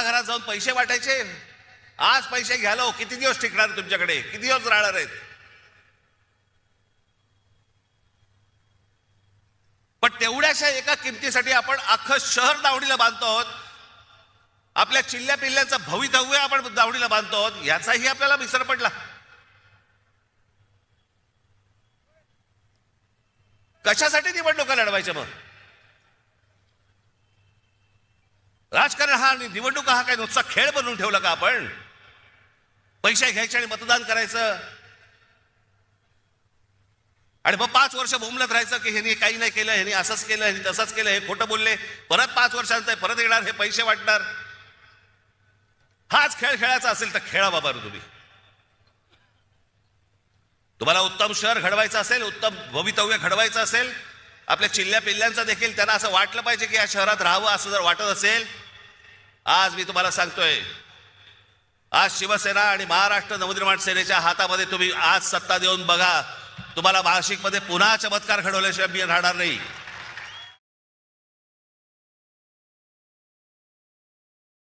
घराघरात जाऊन पैसे वाटायचे. आज पैसे घ्यायला हो, किती दिवस टिकणार तुमच्याकडे, किती दिवस राहणार आहेत. पण तेवढ्याशा एका किमतीसाठी आपण अख्खं शहर दावडीला बांधतो आहोत. आपल्या चिल्ल्या पिल्ल्यांचं भवितव्य आपण दावडीला बांधतो आहोत, याचाही आपल्याला विसर पडला. कशासाठी निवडणुका लढवायच्या मग? राजकारण हा आणि निवडणुका हा काय नुसता खेळ बनवून ठेवला का आपण? पैसे घ्यायचे आणि मतदान करायचं आणि मग 5 वर्ष बोंबलत राहायचं की ह्यांनी काही नाही केलं, ह्यांनी असंच केलं, ह्यांनी तसंच केलं, हे खोटं बोलले, परत 5 वर्षांत परत येणार, हे पैसे वाटणार. हाच खेळ खेळायचा असेल तर खेळा बाबा तुम्ही. तुम्हाला उत्तम शहर घडवायचं असेल, उत्तम भवितव्य घडवायचं असेल, आपल्या चिल्ल्या पिल्ल्यांचं देखील त्यांना असं वाटलं पाहिजे की या शहरात राहावं असं जर वाटत असेल, आज मी तुम्हाला सांगतोय, आज शिवसेना आणि महाराष्ट्र नवनिर्माण सेनेच्या हातामध्ये तुम्ही आज सत्ता देऊन बघा, तुम्हाला नाशिकमध्ये पुन्हा चमत्कार घडवल्याशिवाय मी राहणार नाही.